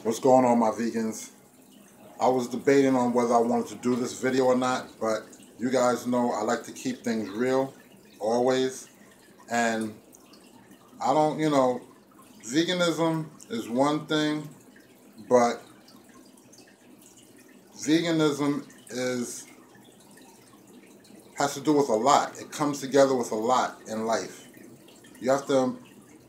What's going on, my vegans? I was debating on whether I wanted to do this video or not, but you guys know I like to keep things real, always. And I don't, veganism is one thing, but veganism has to do with a lot. It comes together with a lot in life. You have to,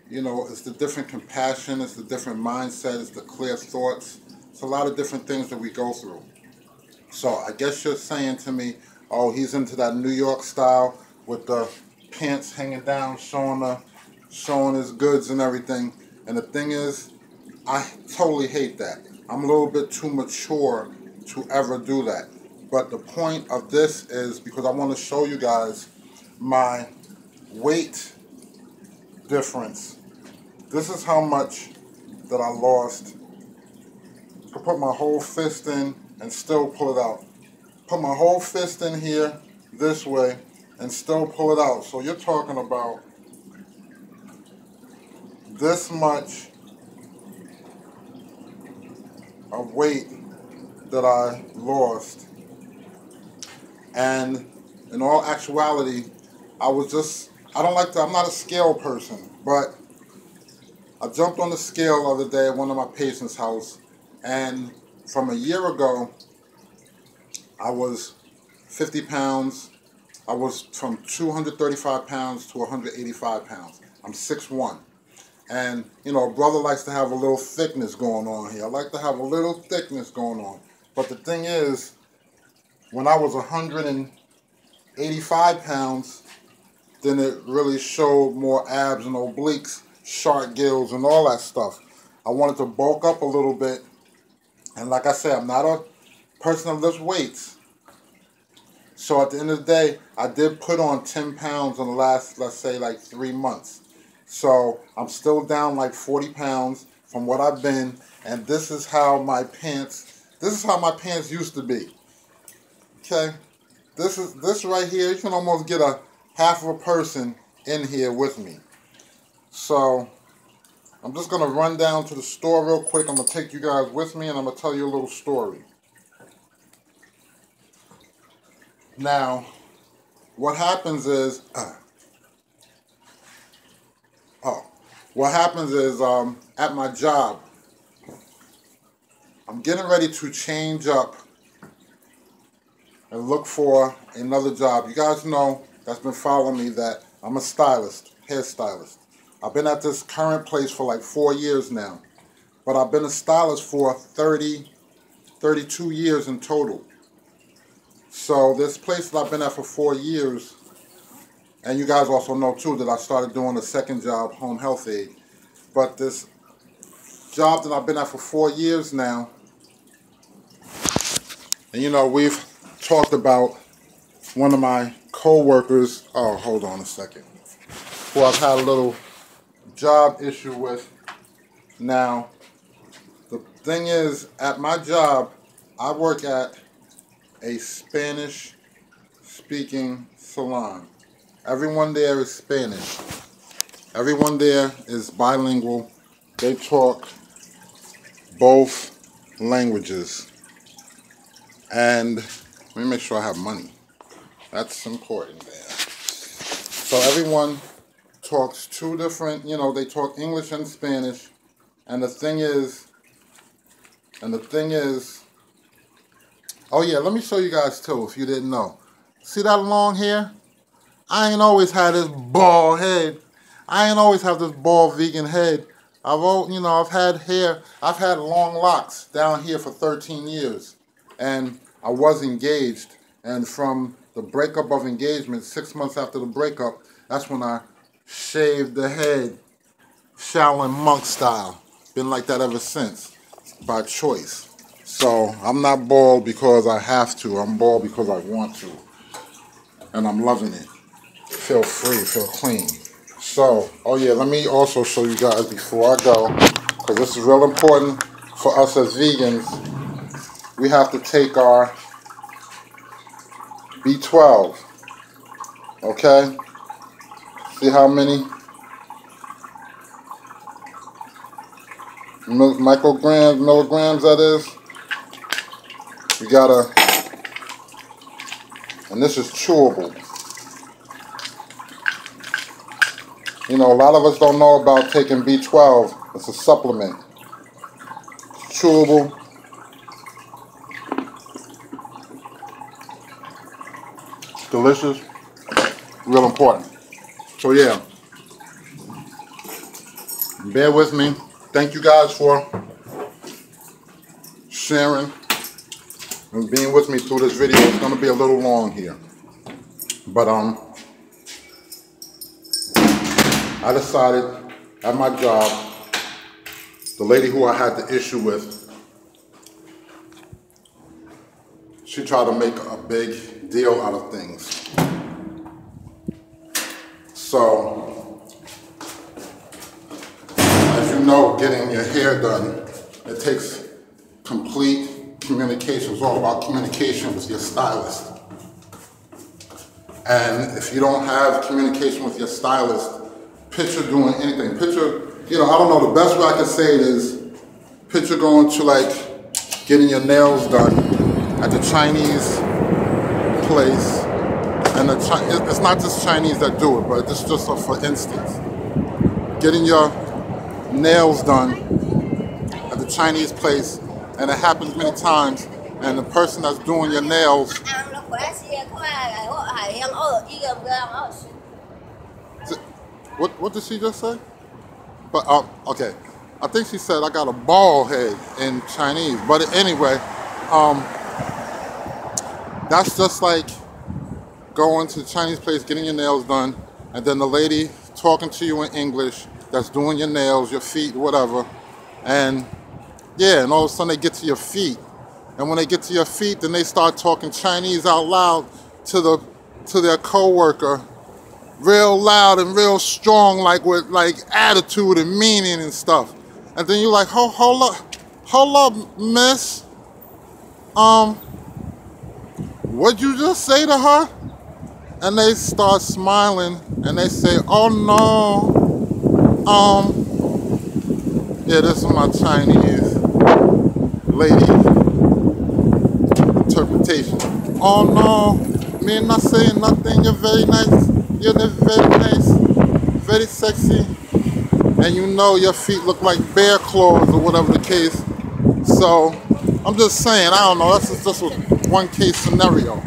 it's the different compassion, it's the different mindset, it's the clear thoughts. It's a lot of different things that we go through. So I guess you're saying to me, oh, he's into that New York style with the pants hanging down, showing his goods and everything. And the thing is, I totally hate that. I'm a little bit too mature to ever do that. But the point of this is because I want to show you guys my weight difference. This is how much that I lost. I put my whole fist in and still pull it out. Put my whole fist in here this way and still pull it out. So you're talking about this much of weight that I lost. And in all actuality, I'm not a scale person, but I jumped on the scale the other day at one of my patients' house, and from a year ago, I was 50 pounds. I was from 235 pounds to 185 pounds. I'm 6'1". And, a brother likes to have a little thickness going on here. I like to have a little thickness going on. But the thing is, when I was 185 pounds, then it really showed more abs and obliques, shark gills, and all that stuff. I wanted to bulk up a little bit. And like I said, I'm not a person that lifts weights. So at the end of the day, I did put on 10 pounds in the last, let's say, like 3 months. So I'm still down like 40 pounds from what I've been. And this is how my pants used to be. Okay? This right here, you can almost get a half of a person in here with me. So I'm just going to run down to the store real quick. I'm going to take you guys with me and I'm going to tell you a little story. Now, what happens is, at my job, I'm getting ready to change up and look for another job. You guys know, that's been following me, that I'm a stylist, hairstylist. I've been at this current place for like 4 years now, but I've been a stylist for 32 years in total. So this place that I've been at for 4 years, and you guys also know too that I started doing a second job, home health aide. But this job that I've been at for 4 years now, and we've talked about one of my co-workers, oh, hold on a second, who I've had a little job issue with. Now, the thing is, at my job, I work at a Spanish-speaking salon. Everyone there is Spanish. Everyone there is bilingual. They talk both languages. And let me make sure I have money. That's important there. So everyone talks two different, they talk English and Spanish. And the thing is, oh yeah, let me show you guys too, if you didn't know. See that long hair? I ain't always had this bald head. I ain't always have this bald vegan head. I've had hair, I've had long locks down here for 13 years. And I was engaged. And from the breakup of engagement, 6 months after the breakup, that's when I shaved the head, Shaolin monk style. Been like that ever since, by choice. So I'm not bald because I have to. I'm bald because I want to. And I'm loving it. Feel free, feel clean. So, oh yeah, let me also show you guys before I go, because this is real important for us as vegans. We have to take our B12. Okay? See how many? micrograms, milligrams that is. You gotta, and this is chewable. You know, a lot of us don't know about taking B12. It's a supplement. It's chewable. It's delicious. Real important. So yeah, bear with me. Thank you guys for sharing and being with me through this video. It's gonna be a little long here, but I decided at my job, the lady who I had the issue with, she tried to make a big deal out of things. So, as you know, getting your hair done, it takes complete communication. It's all about communication with your stylist. And if you don't have communication with your stylist, picture doing anything. Picture, you know, I don't know, the best way I can say it is, picture going to like getting your nails done at the Chinese place. And it's not just Chinese that do it, but it's just for instance. Getting your nails done at the Chinese place, and it happens many times, and the person that's doing your nails, what did she just say? But okay, I think she said I got a bald head in Chinese. But anyway, that's just like going to the Chinese place, getting your nails done, and then the lady talking to you in English that's doing your nails, your feet, whatever, and yeah, and all of a sudden they get to your feet, and when they get to your feet, then they start talking Chinese out loud to their coworker, real loud and real strong, like with like attitude and meaning and stuff. And then you're like, hold up, miss. What'd you just say to her? And they start smiling and they say, oh no, yeah, this is my Chinese lady interpretation. Oh no, me not saying nothing, you're very nice, you're very nice, very sexy, and you know your feet look like bear claws or whatever the case. So I'm just saying, I don't know, that's just a one case scenario.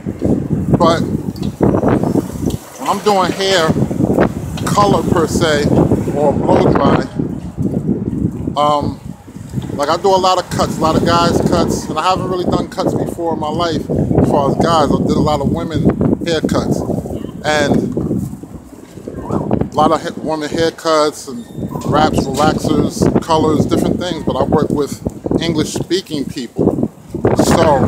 But when I'm doing hair color per se, or blow dry, like I do a lot of cuts, a lot of guys cuts, and I haven't really done cuts before in my life as far as guys. I did a lot of women haircuts, and a lot of women haircuts and wraps, relaxers, colors, different things, but I work with English speaking people. So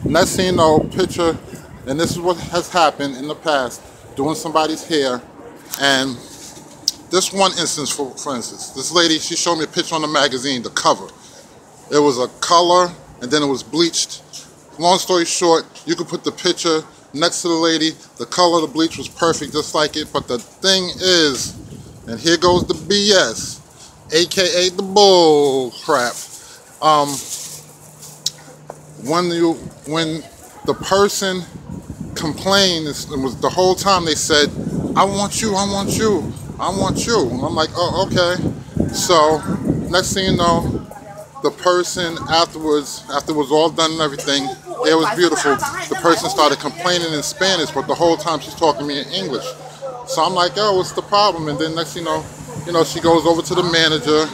next thing you know, picture, and this is what has happened in the past, doing somebody's hair. And this one instance, for instance, this lady, she showed me a picture on the magazine, the cover. It was a color, and then it was bleached. Long story short, you could put the picture next to the lady, the color, the bleach was perfect, just like it. But the thing is, and here goes the BS, aka the bull crap. When the person complained, it was the whole time they said, I want you, I want you, I want you. And I'm like, oh, okay. So next thing you know, the person afterwards, after it was all done and everything, it was beautiful. The person started complaining in Spanish, but the whole time she's talking to me in English. So I'm like, oh, what's the problem? And then next thing you know, she goes over to the manager,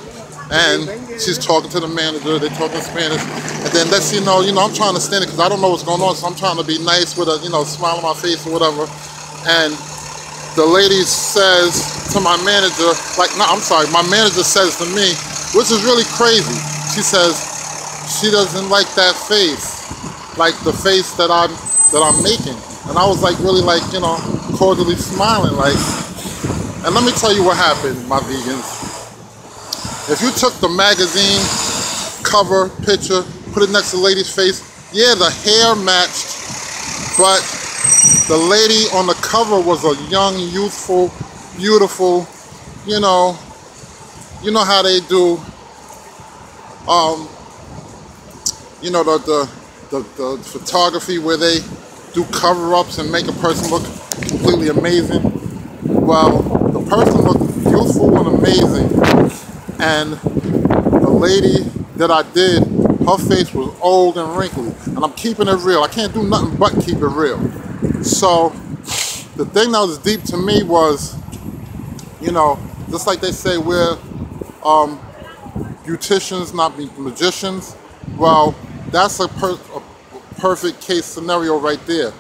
and she's talking to the manager, they talk in Spanish, and then next thing you know, I'm trying to stand it because I don't know what's going on, so I'm trying to be nice with a, smile on my face or whatever, and the lady says to my manager, my manager says to me, which is really crazy, she says she doesn't like that face, like the face that I'm making, and I was like really like, cordially smiling, like, and let me tell you what happened, my vegans. If you took the magazine cover picture, put it next to the lady's face, yeah, the hair matched, but the lady on the cover was a young, youthful, beautiful, you know how they do um, you know, the photography where they do cover-ups and make a person look completely amazing. Well, the person looked youthful and amazing, and the lady that I did, her face was old and wrinkly, and I'm keeping it real. I can't do nothing but keep it real. So the thing that was deep to me was, you know, just like they say, we're beauticians, not magicians. Well, that's a perfect case scenario right there.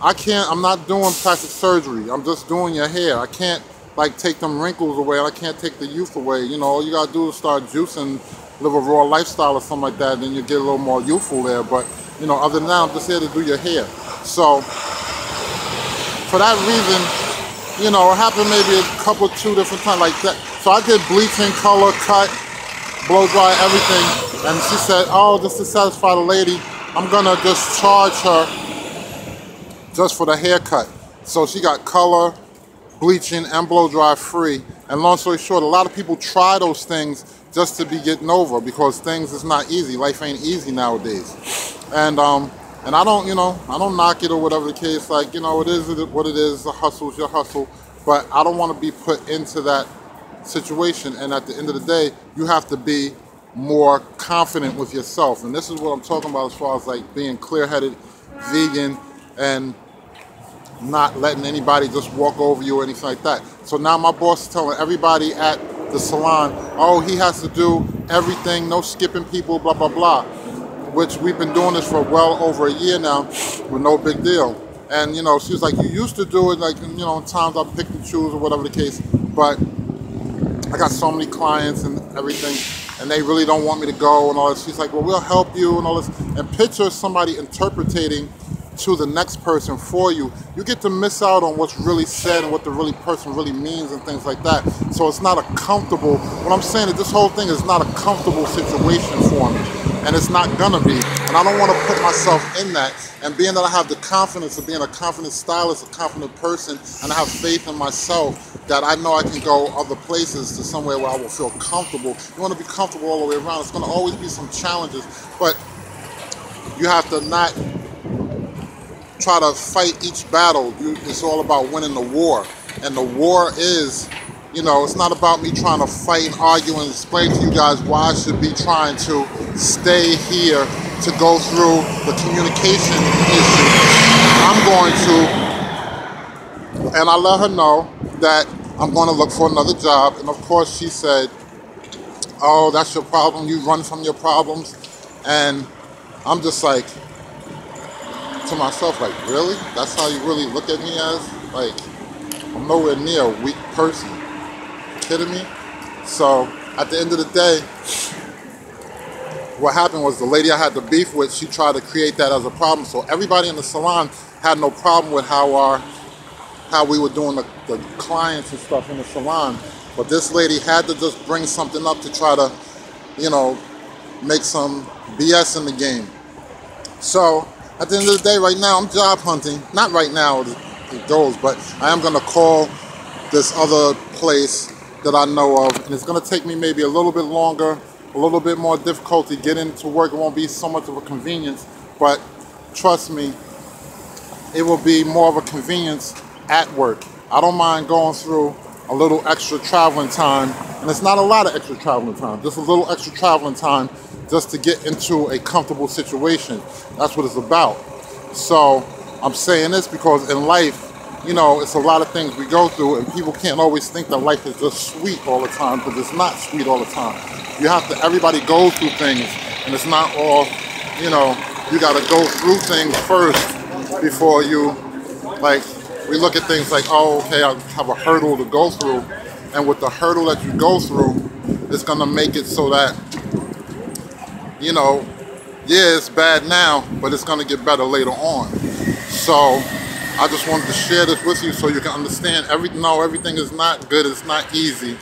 I'm not doing plastic surgery. I'm just doing your hair. I can't like take them wrinkles away. I can't take the youth away. You know, all you gotta do is start juicing, live a raw lifestyle or something like that, and then you get a little more youthful there. But, you know, other than that, I'm just here to do your hair. So, for that reason, you know, it happened maybe two different times like that. So I did bleaching, color, cut, blow dry, everything. And she said, oh, just to satisfy the lady, I'm gonna just charge her just for the haircut. So she got color, bleaching, and blow dry free. And long story short, a lot of people try those things just to be getting over, because things is not easy. Life ain't easy nowadays. And I don't, you know, I don't knock it or whatever the case. Like, you know, it is what it is. The hustle is your hustle. But I don't want to be put into that situation. And at the end of the day, you have to be more confident with yourself. And this is what I'm talking about as far as like being clear-headed, vegan, and not letting anybody just walk over you or anything like that. So now my boss is telling everybody at the salon, oh, he has to do everything, no skipping people, blah, blah, blah. Which we've been doing this for well over a year now with no big deal. And, you know, she was like, you used to do it, like, you know, in times I pick and choose or whatever the case, but I got so many clients and everything, and they really don't want me to go and all this. She's like, well, we'll help you and all this. And picture somebody interpreting to the next person for you. You get to miss out on what's really said and what the person really means and things like that. So it's not a comfortable, what I'm saying is this whole thing is not a comfortable situation for me. And it's not gonna be. And I don't want to put myself in that. And being that I have the confidence of being a confident stylist, a confident person, and I have faith in myself, that I know I can go other places to somewhere where I will feel comfortable. You want to be comfortable all the way around. It's going to always be some challenges, but you have to not try to fight each battle. It's all about winning the war. And the war is, you know, it's not about me trying to fight and argue and explain to you guys why I should be trying to stay here to go through the communication issue. I'm going to, and I let her know that I'm going to look for another job. And of course she said, oh, that's your problem. You run from your problems. And I'm just like, to myself, like, really? That's how you really look at me as? Like, I'm nowhere near a weak person. You kidding me? So at the end of the day, what happened was the lady I had the beef with, she tried to create that as a problem. So everybody in the salon had no problem with how we were doing the clients and stuff in the salon. But this lady had to just bring something up to try to, you know, make some BS in the game. So at the end of the day, right now, I'm job hunting. Not right now, it goes, but I am going to call this other place that I know of. And it's going to take me maybe a little bit longer, a little bit more difficulty getting to work. It won't be so much of a convenience, but trust me, it will be more of a convenience at work. I don't mind going through a little extra traveling time, and it's not a lot of extra traveling time, just a little extra traveling time just to get into a comfortable situation. That's what it's about. So I'm saying this because in life, you know, it's a lot of things we go through, and people can't always think that life is just sweet all the time, because it's not sweet all the time. You have to, everybody goes through things, and it's not all, you know, you got to go through things first before you, like, we look at things like, oh, okay, I have a hurdle to go through, and with the hurdle that you go through, it's going to make it so that, you know, yeah, it's bad now, but it's going to get better later on. So I just wanted to share this with you so you can understand everything is not good, it's not easy.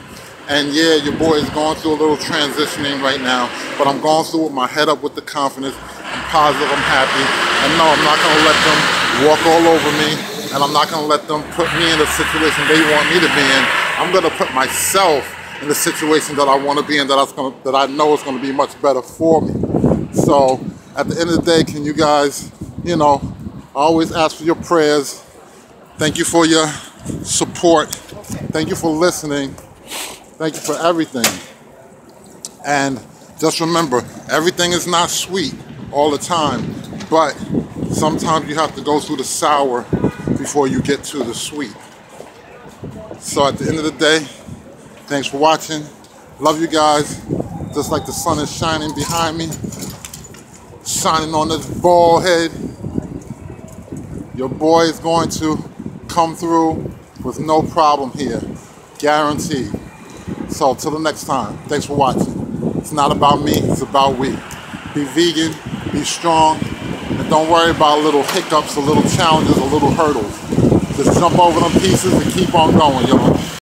And yeah, your boy is going through a little transitioning right now, but I'm going through with my head up with the confidence. I'm positive, I'm happy. And no, I'm not going to let them walk all over me. And I'm not going to let them put me in a situation they want me to be in. I'm going to put myself in the situation that I want to be in, that I know is going to be much better for me. So at the end of the day, can you guys, you know, I always ask for your prayers. Thank you for your support. Thank you for listening. Thank you for everything. And just remember, everything is not sweet all the time, but sometimes you have to go through the sour before you get to the sweet. So at the end of the day, thanks for watching. Love you guys. Just like the sun is shining behind me, shining on this bald head. Your boy is going to come through with no problem here. Guaranteed. So till the next time, thanks for watching. It's not about me, it's about we. Be vegan, be strong, and don't worry about little hiccups or little challenges or little hurdles. Just jump over them pieces and keep on going, yo.